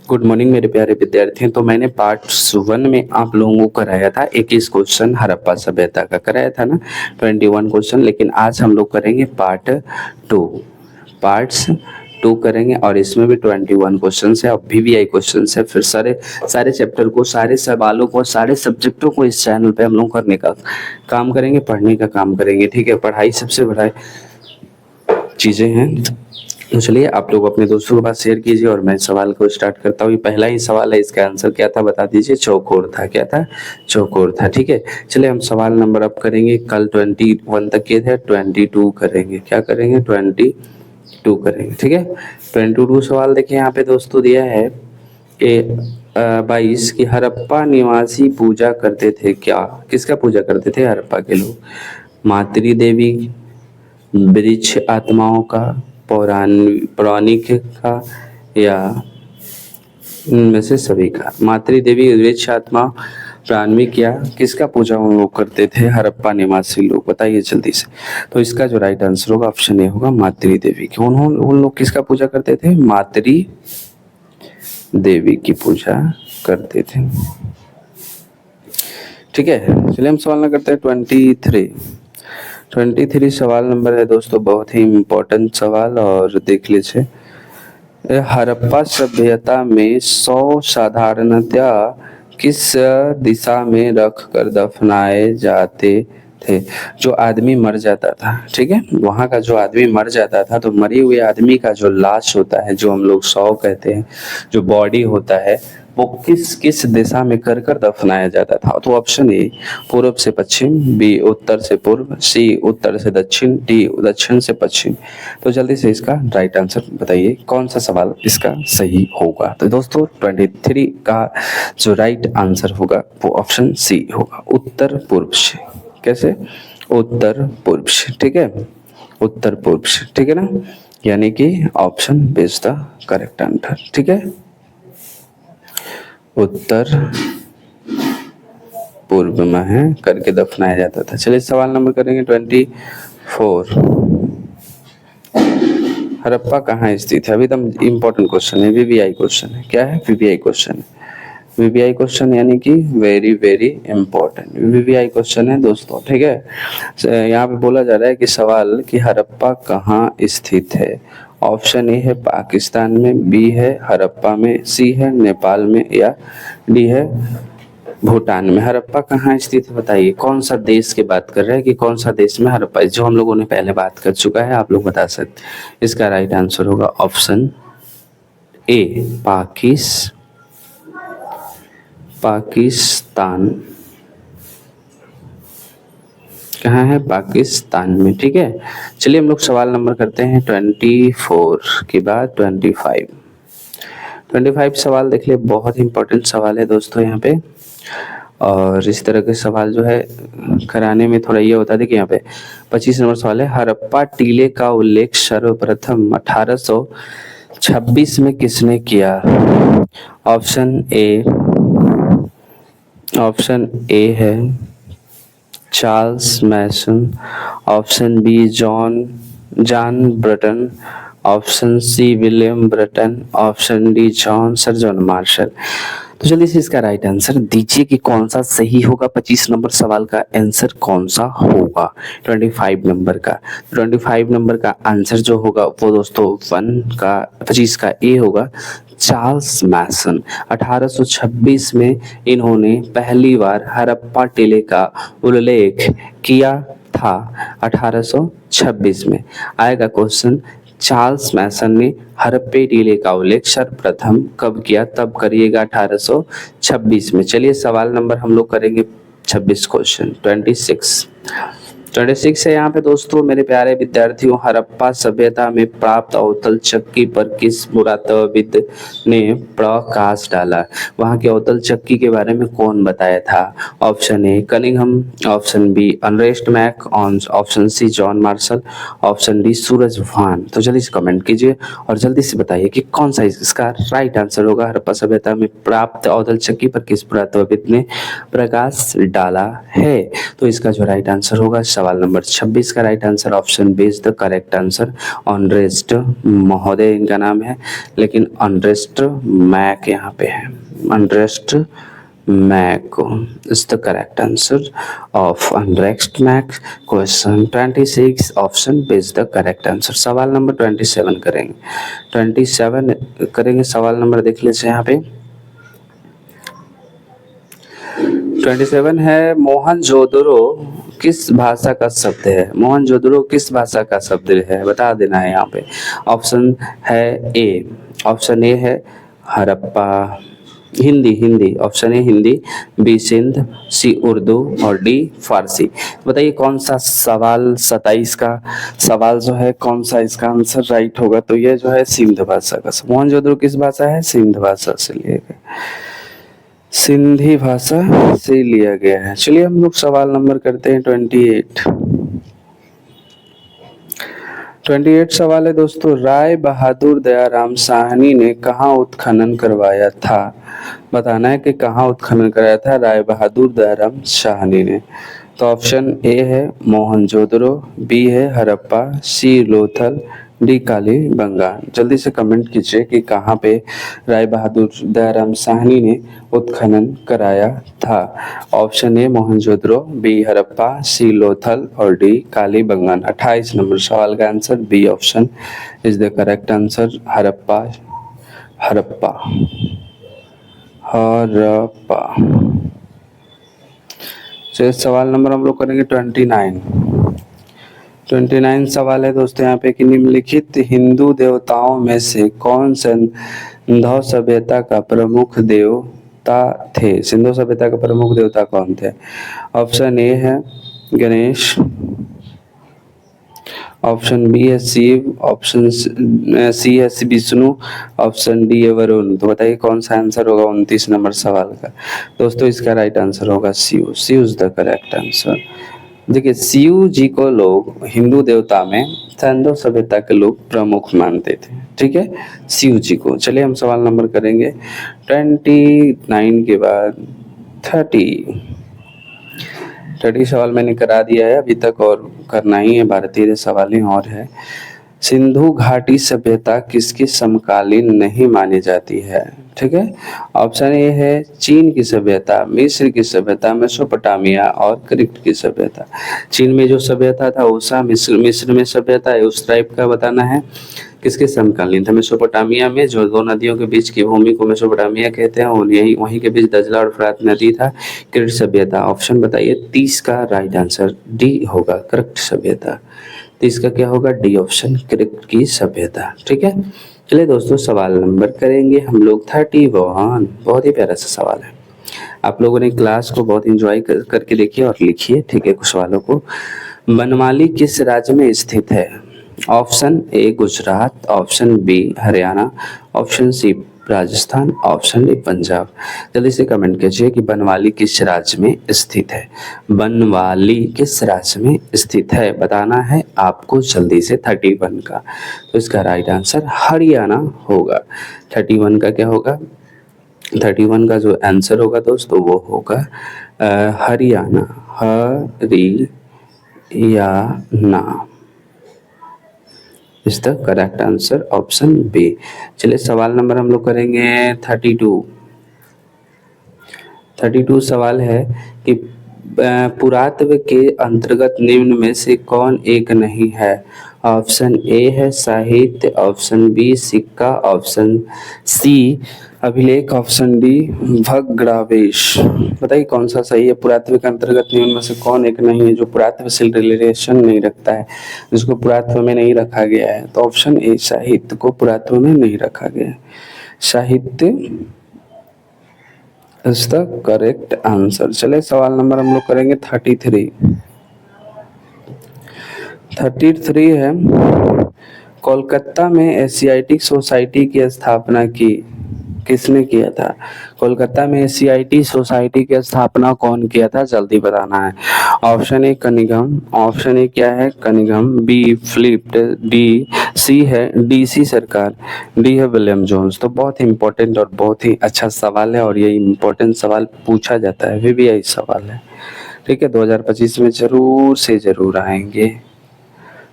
Good morning मेरे प्यारे विद्यार्थियों। तो मैंने पार्ट 1 में आप लोगों को कराया था 21 क्वेश्चन हड़प्पा सभ्यता का कराया था ना, 21 क्वेश्चन। लेकिन आज हम लोग करेंगे पार्ट 2, पार्ट्स 2 करेंगे और इसमें भी 21 क्वेश्चन है और VVI क्वेश्चन है। फिर सारे चैप्टर को, सारे सवालों को, सारे सब्जेक्टों को इस चैनल पे हम लोग करने का काम करेंगे, पढ़ने का काम करेंगे। ठीक है, पढ़ाई सबसे बड़ा चीज़ें हैं। तो चलिए आप लोग अपने दोस्तों के पास शेयर कीजिए और मैं सवाल को स्टार्ट करता हूँ। पहला ही सवाल है, इसका आंसर क्या था बता दीजिए। चौकोर था। क्या था? चौकोर था। ठीक है, चलिए हम सवाल नंबर अब करेंगे। कल 21 तक के थे, 22 करेंगे। क्या करेंगे? 22 करेंगे। ठीक है, 22 सवाल देखिए यहाँ पे दोस्तों दिया है कि 22 की हड़प्पा निवासी पूजा करते थे क्या? किसका पूजा करते थे हड़प्पा के लोग? मातृ देवी, वृक्ष आत्माओं का, पौराणिक का, या इनमें से सभी का? मातृ देवी, वृक्ष आत्मा, पौराणिक, या किसका पूजा वो लोग करते थे हड़प्पा निवासी लोग? बताइए जल्दी से। तो इसका जो राइट आंसर होगा ऑप्शन ए होगा, मातृ देवी की। उन लोग किसका पूजा करते थे? मातृ देवी की पूजा करते थे। ठीक है, चलिए हम सवाल न करते हैं 23 सवाल नंबर है दोस्तों, बहुत ही इम्पोर्टेंट सवाल। और देख लीजिए, हड़प्पा सभ्यता में शव साधारणतया किस दिशा में रख कर दफनाए जाते थे? जो आदमी मर जाता था, ठीक है, वहाँ का जो आदमी मर जाता था तो मरे हुए आदमी का जो लाश होता है, जो हम लोग शव कहते हैं, जो बॉडी होता है, वो किस किस दिशा में कर कर दफनाया जाता था? तो ऑप्शन ए पूर्व से पश्चिम, बी उत्तर से पूर्व, सी उत्तर से दक्षिण, डी दक्षिण से पश्चिम। तो जल्दी से इसका राइट आंसर बताइए, कौन सा सवाल इसका सही होगा? तो दोस्तों 23 का जो राइट आंसर होगा वो ऑप्शन सी होगा, उत्तर पूर्व से। कैसे? उत्तर पूर्व से। ठीक है, उत्तर पूर्व से। ठीक है ना, यानी कि option B is the correct answer. ठीक है, उत्तर पूर्व में है करके दफनाया जाता था। चलिए सवाल नंबर करेंगे 24। हड़प्पा कहाँ स्थित है? अभी एकदम इम्पोर्टेंट क्वेश्चन है, VVI क्वेश्चन है। क्या है? VVI क्वेश्चन है। VVI क्वेश्चन यानी कि very very important VVI question है दोस्तों। ठीक है, यहाँ पे बोला जा रहा है कि सवाल कि हड़प्पा कहाँ स्थित है? ऑप्शन ए है पाकिस्तान में, बी है हड़प्पा में, सी है नेपाल में, या डी है भूटान में। हड़प्पा कहाँ स्थित है बताइए? कौन सा देश की बात कर रहे हैं कि कौन सा देश में हड़प्पा, जो हम लोगों ने पहले बात कर चुका है, आप लोग बता सकते। इसका राइट आंसर होगा ऑप्शन ए पाकिस्तान। कहाँ है? पाकिस्तान में। ठीक है, चलिए हम लोग सवाल नंबर करते हैं 24 के बाद 25 सवाल देख लिए, बहुत इंपॉर्टेंट सवाल है दोस्तों यहाँ पे। और इस तरह के सवाल जो है कराने में थोड़ा ये होता है। देखिए यहाँ पे 25 नंबर सवाल है, हड़प्पा टीले का उल्लेख सर्वप्रथम 1826 में किसने किया? ऑप्शन ए है Charles Masson, option B John Brunton, option C William Brunton, option D John Marshall. तो जल्दी से इसका राइट आंसर दीजिए कि कौन सा सही होगा। 25 नंबर सवाल का आंसर कौन सा होगा? 25 नंबर का 25 नंबर का आंसर जो होगा वो दोस्तों 25 का ए होगा, चार्ल्स मैसन। 1826 में इन्होंने पहली बार हड़प्पा टीले का उल्लेख किया था। 1826 में आएगा क्वेश्चन, चार्ल्स मैसन ने हड़प्पा टीले का उल्लेख सर्वप्रथम कब किया? तब करिएगा 1826 में। चलिए सवाल नंबर हम लोग करेंगे 26 क्वेश्चन 26 है यहाँ पे दोस्तों मेरे प्यारे विद्यार्थियों। हड़प्पा सभ्यता में प्राप्त अवतल चक्की पर किस पुरातत्वविद ने प्रकाश डाला? वहाँ के अवतल चक्की के बारे में कौन बताया था? Option A Cunningham, option B Ernest Mackay, option C John Marshall, option D Suraj Bhan. तो जल्दी से कमेंट कीजिए और जल्दी से बताइए कि कौन सा इसका राइट आंसर होगा। हड़प्पा सभ्यता में प्राप्त अवतल चक्की पर किस पुरातत्वविद ने प्रकाश डाला है? तो इसका जो राइट आंसर होगा सवाल नंबर 26 का right answer option B is the correct answer. Ernest महोदय इनका नाम है, लेकिन अनरेस्ट मैक यहाँ पे है। Ernest Mackay is the correct answer of unrest Mackay. Question 26 option B is the correct answer। सवाल नंबर 27 करेंगे। 27 करेंगे सवाल नंबर देख लीजिए यहाँ पे। 27 है मोहनजोदड़ो किस भाषा का शब्द है। मोहनजोदड़ो किस भाषा का शब्द है बता देना है यहाँ पे। ऑप्शन है ए, ऑप्शन ए है Harappa Hindi, option A Hindi, B Sindh, C Urdu और डी फारसी। बताइए कौन सा सवाल 27 का सवाल जो है कौन सा इसका आंसर राइट होगा। तो ये जो है सिंध भाषा का। मोहनजोदड़ो किस भाषा है, सिंध भाषा से लिया गया, सिंधी भाषा से लिया गया है। चलिए हम लोग सवाल नंबर करते हैं 28 सवाल है दोस्तों। राय बहादुर दयाराम साहनी ने कहाँ उत्खनन करवाया था। बताना है कि कहाँ उत्खनन कराया था राय बहादुर दयाराम साहनी ने। तो ऑप्शन ए है मोहनजोदड़ो, बी है हड़प्पा, सी लोथल, डी काली बंगाल। जल्दी से कमेंट कीजिए कि कहाँ पे राय बहादुर दयाराम साहनी ने उत्खनन कराया था। Option A Mohenjodaro, B Harappa, C Lothal और डी काली बंगाल। 28 नंबर सवाल का answer B option is the correct answer. Harappa Harappa Harappa. चलिए सवाल नंबर हम लोग करेंगे 29 सवाल है दोस्तों यहाँ पे कि निम्नलिखित हिंदू देवताओं में से कौन सिंधु सभ्यता का प्रमुख देवता थे। सिंधु सभ्यता का प्रमुख देवता कौन थे। ऑप्शन ए है गणेश, ऑप्शन बी है शिव, ऑप्शन सी है विष्णु, ऑप्शन डी है वरुण। तो बताइए कौन सा आंसर होगा 29 नंबर सवाल का। दोस्तों इसका राइट आंसर होगा Shiv. Shiv is the correct answer. देखिए शिव जी को लोग हिंदू देवता में सिंधु सभ्यता के लोग प्रमुख मानते थे, ठीक है, शिव जी को। चलिए हम सवाल नंबर करेंगे 29 के बाद 30 सवाल मैंने करा दिया है अभी तक और करना ही है, 12-13 सवाल ही और है। सिंधु घाटी सभ्यता किसकी समकालीन नहीं मानी जाती है, ठीक है। ऑप्शन ए है चीन की सभ्यता, मिस्र की सभ्यता, मेसोपोटामिया और क्रिप्ट की सभ्यता। चीन में जो सभ्यता था उषा, मिस्र में सभ्यता है उस टाइप का बताना है किसके समकालीन था। मेसोपोटामिया में जो दो नदियों के बीच की भूमि को मेसोपोटामिया कहते हैं, वहीं के बीच दजला और फरात नदी था। क्रिप्ट सभ्यता। ऑप्शन बताइए 30 का राइट आंसर डी होगा क्रिप्ट सभ्यता। 30 का क्या होगा, डी ऑप्शन क्रिप्ट की सभ्यता, ठीक है। चलिए दोस्तों सवाल नंबर करेंगे हम लोग 31। बहुत ही प्यारा सा सवाल है। आप लोगों ने क्लास को बहुत इंजॉय करके देखिए और लिखिए, ठीक है, कुछ सवालों को। बनमाली किस राज्य में स्थित है। Option A Gujarat, option B Haryana, option C Rajasthan, option D Punjab. जल्दी से कमेंट कीजिए कि बनवाली किस राज्य में स्थित है। बनवाली किस राज्य में स्थित है बताना है आपको जल्दी से 31 का। तो इसका राइट आंसर हरियाणा होगा। 31 का क्या होगा, 31 का जो आंसर होगा दोस्तों वो होगा Haryana. Haryana is the correct answer option B. चलिए सवाल नंबर हम लोग करेंगे 32 सवाल है कि पुरातत्व के अंतर्गत निम्न में से कौन एक नहीं है। ऑप्शन ए है साहित्य, ऑप्शन बी सिक्का, ऑप्शन सी अभिलेख, ऑप्शन डी भग्नावशेष। बताइए कौन सा सही है। पुरातत्व के अंतर्गत निम्न में से कौन एक नहीं है जो पुरातत्व से रिलेशन नहीं रखता है, जिसको पुरातत्व में नहीं रखा गया है। तो ऑप्शन ए साहित्य को पुरातत्व में नहीं रखा गया है। साहित्य इज द करेक्ट आंसर। चले सवाल नंबर हम लोग करेंगे 33 है कोलकाता में एशियाटिक सोसाइटी की स्थापना किसने किया था। कोलकाता में एशियाटिक सोसाइटी की स्थापना कौन किया था जल्दी बताना है। Option A Cunningham, option A क्या है Cunningham, B Philip, D C है डीसी सरकार, डी है विलियम जोन्स। तो बहुत ही इंपॉर्टेंट और बहुत ही अच्छा सवाल है और ये इंपॉर्टेंट सवाल पूछा जाता है, वीवीआई सवाल है, ठीक है, 2025 में जरूर से जरूर आएंगे,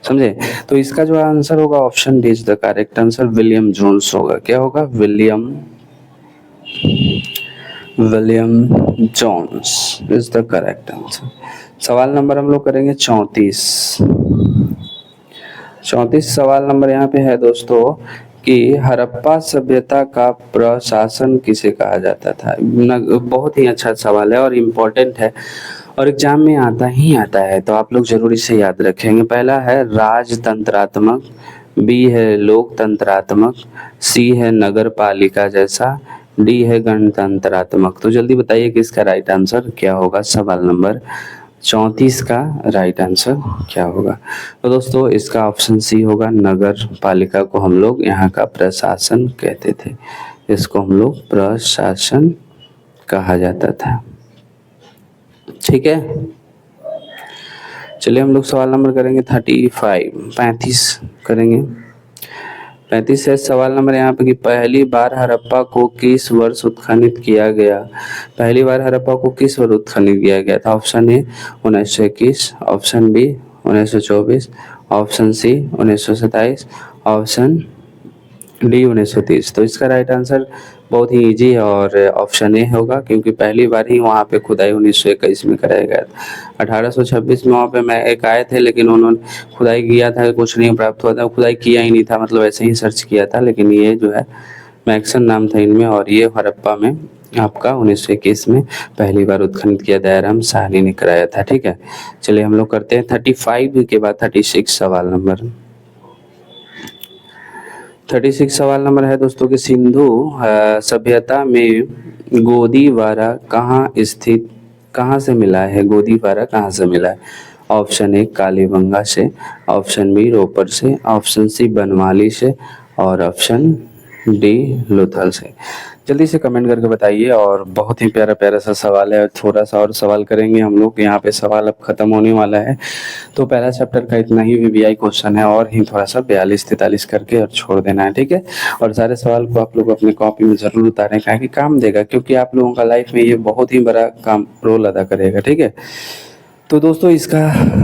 समझे। तो इसका जो आंसर होगा option D is the correct answer, William Jones होगा। क्या होगा? William Jones is the correct answer. सवाल नंबर हम लोग करेंगे 34। 34 सवाल नंबर यहाँ पे है दोस्तों कि हड़प्पा सभ्यता का प्रशासन किसे कहा जाता था। बहुत ही अच्छा सवाल है और इम्पोर्टेंट है और एग्जाम में आता है, तो आप लोग जरूर इसे याद रखेंगे। पहला है राजतंत्रात्मक, बी है लोकतंत्रात्मक, सी है नगर पालिका जैसा, डी है गणतंत्रात्मक। तो जल्दी बताइए कि इसका राइट आंसर क्या होगा। सवाल नंबर 34 का राइट आंसर क्या होगा। तो दोस्तों इसका ऑप्शन सी होगा, नगर पालिका को हम लोग यहाँ का प्रशासन कहते थे, इसको हम लोग प्रशासन कहा जाता था। ठीक है, चलिए हम लोग सवाल नंबर करेंगे 35 करेंगे। 35 है सवाल नंबर यहाँ पे कि पहली बार हड़प्पा को किस वर्ष उत्खनन किया गया। पहली बार हड़प्पा को किस वर्ष उत्खनन किया गया था। Option A 1921, option B 1924, option C 1927, option D 1930। तो इसका राइट आंसर बहुत ही इजी है और ऑप्शन ए होगा, क्योंकि पहली बार ही वहाँ पे खुदाई 1921 में कराया गया था। 1826 में वहाँ पे मैं एक आए थे, लेकिन उन्होंने खुदाई किया था, कुछ नहीं प्राप्त हुआ था, खुदाई किया ही नहीं था, मतलब ऐसे ही सर्च किया था। लेकिन ये जो है मैक्सन नाम था इनमें, और ये हड़प्पा में आपका 1921 में पहली बार उत्खनन किया दयाराम साहनी ने कराया था। ठीक है, चलिए हम लोग करते हैं 35 के बाद 36 सवाल नंबर। 36 सवाल नंबर है दोस्तों कि सिंधु सभ्यता में गोदीवारा कहाँ से मिला है। गोदीवारा कहाँ से मिला है। ऑप्शन ए कालीबंगा से, ऑप्शन बी रोपर से, ऑप्शन सी बनवाली से, और ऑप्शन डी लोथल से। जल्दी से कमेंट करके बताइए। और बहुत ही प्यारा प्यारा सा सवाल है, थोड़ा सा और सवाल करेंगे हम लोग। यहाँ पे सवाल अब खत्म होने वाला है, तो पहला चैप्टर का इतना ही वीवीआई क्वेश्चन है, और ही थोड़ा सा 42-43 करके और छोड़ देना है। ठीक है, और सारे सवाल को आप लोग अपनी कॉपी में जरूर उतारें, कहा कि काम देगा, क्योंकि आप लोगों का लाइफ में ये बहुत ही बड़ा काम रोल अदा करेगा। ठीक है, तो दोस्तों इसका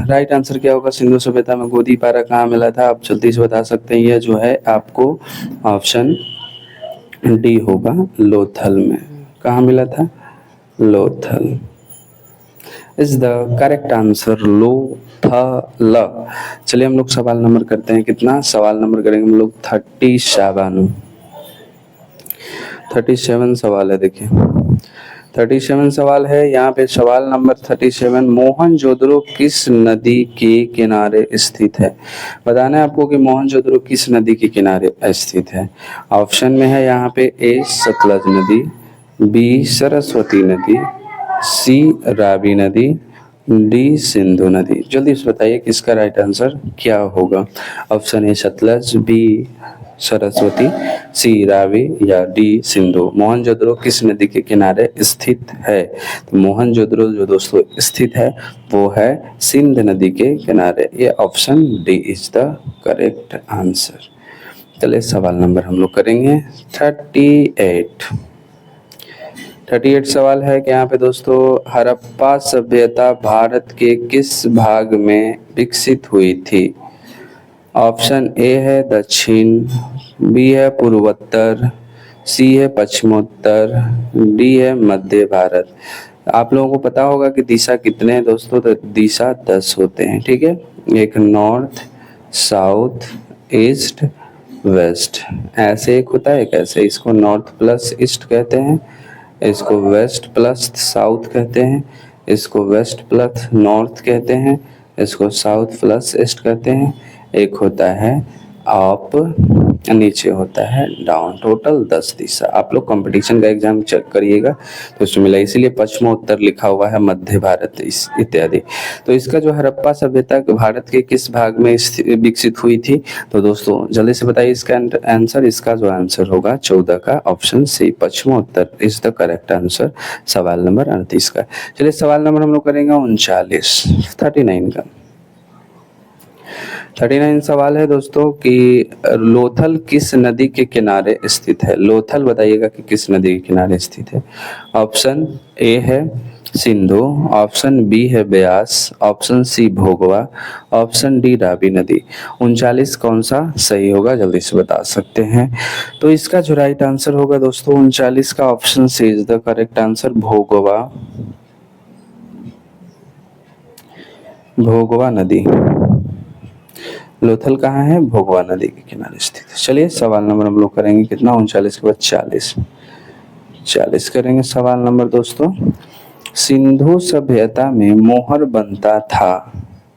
राइट आंसर क्या होगा। सिंधु सभ्यता में गोदीपारा कहाँ मिला था, आप जल्दी से बता सकते हैं। यह जो है आपको ऑप्शन डी होगा, लोथल में। कहाँ मिला था? Lothal is the correct answer, Lothal. चलिए हम लोग सवाल नंबर करते हैं कितना। सवाल नंबर करेंगे हम लोग 37 सवाल है। देखिए 37 सवाल है यहाँ पे। सवाल नंबर 37, मोहनजोदड़ो किस नदी के किनारे स्थित है। बताना है आपको कि मोहनजोदड़ो किस नदी के किनारे स्थित है। ऑप्शन में है यहाँ पे ए सतलज नदी, बी सरस्वती नदी, सी रावी नदी, डी सिंधु नदी। जल्दी से बताइए कि इसका राइट आंसर क्या होगा। Option A Sutlej, B Saraswati, C Ravi, या डी सिंधु। मोहनजोदड़ो किस नदी के किनारे स्थित है। तो मोहनजोदड़ो जो दोस्तों स्थित है वो है सिंध नदी के किनारे। ये option D is the correct answer. चलिए सवाल नंबर हम लोग करेंगे 38 सवाल है कि यहाँ पे दोस्तों हड़प्पा सभ्यता भारत के किस भाग में विकसित हुई थी। ऑप्शन ए है दक्षिण, बी है पूर्वोत्तर, सी है पश्चिमोत्तर, डी है मध्य भारत। आप लोगों को पता होगा कि दिशा कितने हैं दोस्तों, तो दिशा 10 होते हैं। ठीक है, एक नॉर्थ, साउथ, ईस्ट, वेस्ट, ऐसे एक होता है। कैसे, इसको नॉर्थ प्लस ईस्ट कहते हैं, इसको वेस्ट प्लस साउथ कहते हैं, इसको वेस्ट प्लस नॉर्थ कहते हैं, इसको साउथ प्लस ईस्ट कहते हैं। एक होता है अप, नीचे होता है डाउन। टोटल 10 दिशा। आप लोग कंपटीशन का एग्जाम चेक करिएगा तो उसमें मिला, इसीलिए पश्चिमोत्तर लिखा हुआ है, मध्य भारत इत्यादि। तो इसका जो हड़प्पा सभ्यता भारत के किस भाग में विकसित हुई थी। तो दोस्तों जल्दी से बताइए इसका आंसर। इसका जो आंसर होगा 14 का ऑप्शन सी, पश्चिमोत्तर इज द करेक्ट आंसर। सवाल नंबर 38 का। चलिए सवाल नंबर हम लोग करेंगे 39 का। 39 सवाल है दोस्तों कि लोथल किस नदी के किनारे स्थित है। लोथल बताइएगा कि किस नदी के किनारे स्थित है। ऑप्शन ए है सिंधु, ऑप्शन बी है ब्यास, ऑप्शन सी भोगवा, ऑप्शन डी रावी नदी। 39 कौन सा सही होगा, जल्दी से बता सकते हैं। तो इसका जो राइट आंसर होगा दोस्तों 39 का option C is the correct answer, Bhogava, Bhogava नदी। लोथल कहाँ है, भोगवा नदी के किनारे स्थित है। चलिए सवाल नंबर हम लोग करेंगे कितना, 39 के बाद 40 करेंगे सवाल नंबर दोस्तों। सिंधु सभ्यता में मोहर बनता था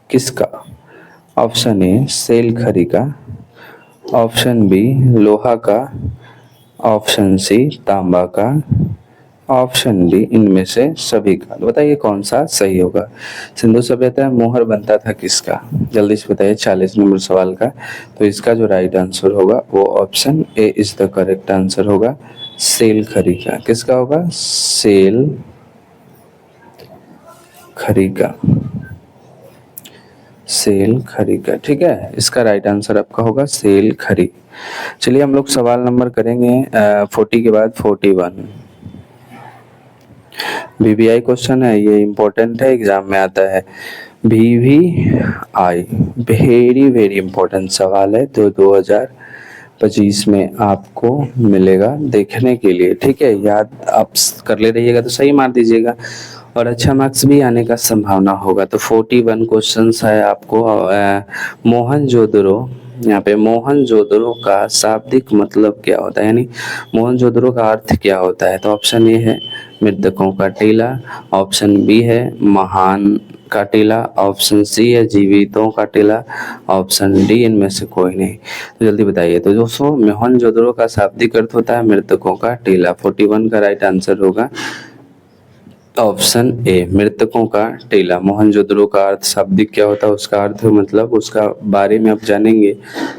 किसका? ऑप्शन ए सेल खरी का, ऑप्शन बी लोहा का, ऑप्शन सी तांबा का, ऑप्शन डी इनमें से सभी का। तो बताइए कौन सा सही होगा। सिंधु सभ्यता में मोहर बनता था किसका, जल्दी से बताइए 40 नंबर सवाल का। तो इसका जो राइट आंसर होगा वो option A is the correct answer होगा, सेल खरी का। किसका होगा, सेल खरी का, सेल खरी का। ठीक है, इसका राइट आंसर आपका होगा सेल खरी। चलिए हम लोग सवाल नंबर करेंगे 40 के बाद 41। VVI क्वेश्चन है, ये इम्पोर्टेंट है, एग्जाम में आता है। VVI वेरी वेरी इम्पोर्टेंट सवाल है, तो 2025 में आपको मिलेगा देखने के लिए। ठीक है, याद आप कर ले रहिएगा तो सही मार दीजिएगा, और अच्छा मार्क्स भी आने का संभावना होगा। तो 41 क्वेश्चंस है आपको। मोहनजोदड़ो, यहाँ पे मोहनजोदड़ो का शाब्दिक मतलब क्या होता है, यानी मोहनजोदड़ो का अर्थ क्या होता है। तो ऑप्शन ए है मृतकों का टीला, ऑप्शन बी है महान का टीला, ऑप्शन सी है जीवितों का टीला, ऑप्शन डी इनमें से कोई नहीं। तो जल्दी बताइए। तो दोस्तों मोहनजोदड़ो का शाब्दिक अर्थ होता है मृतकों का टीला। 41 का राइट आंसर होगा ऑप्शन ए मृतकों का टीला। मोहनजोदड़ो का अर्थ शाब्दिक क्या होता है, उसका अर्थ मतलब उसका बारे में आप जानेंगे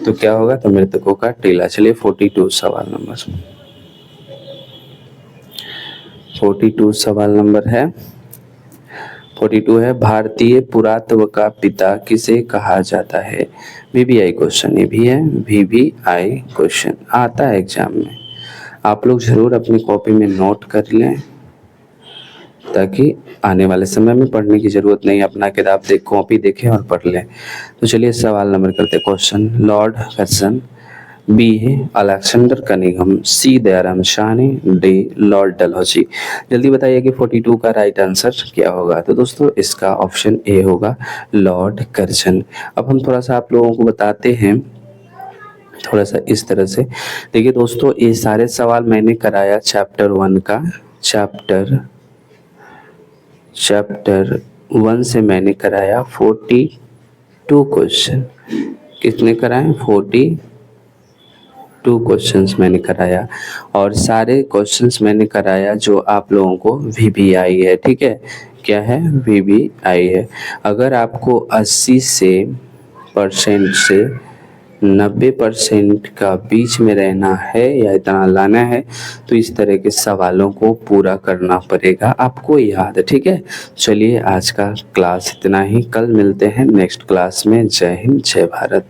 तो क्या होगा, तो मृतकों का टीला। चलिए 42 सवाल नंबर 42 सवाल नंबर है 42 है, भारतीय पुरातत्व का पिता किसे कहा जाता है। VVI क्वेश्चन, ये भी है VVI क्वेश्चन, आता है एग्जाम में। आप लोग जरूर अपनी कॉपी में नोट कर लें ताकि आने वाले समय में पढ़ने की जरूरत नहीं, अपना किताब देख कॉपी देखें और पढ़ लें। तो चलिए सवाल नंबर करते question. Lord Curzon, B Alexander Cunningham, C Dayaram Sahni, D Lord Dalhousie. जल्दी बताइए कि 42 का राइट आंसर क्या होगा। तो दोस्तों इसका ऑप्शन ए होगा लॉर्ड कर्जन। अब हम थोड़ा सा आप लोगों को बताते हैं थोड़ा सा इस तरह से। देखिए दोस्तों ये सारे सवाल मैंने कराया चैप्टर 1 का, चैप्टर 1 से मैंने कराया 42 क्वेश्चन। कितने कराए, 42 क्वेश्चंस मैंने कराया, और सारे क्वेश्चंस मैंने कराया जो आप लोगों को VVI है। ठीक है, क्या है, VVI है। अगर आपको 80% से 90% का बीच में रहना है या इतना लाना है तो इस तरह के सवालों को पूरा करना पड़ेगा आपको, याद। ठीक है, चलिए आज का क्लास इतना ही, कल मिलते हैं नेक्स्ट क्लास में। जय हिंद, जय भारत।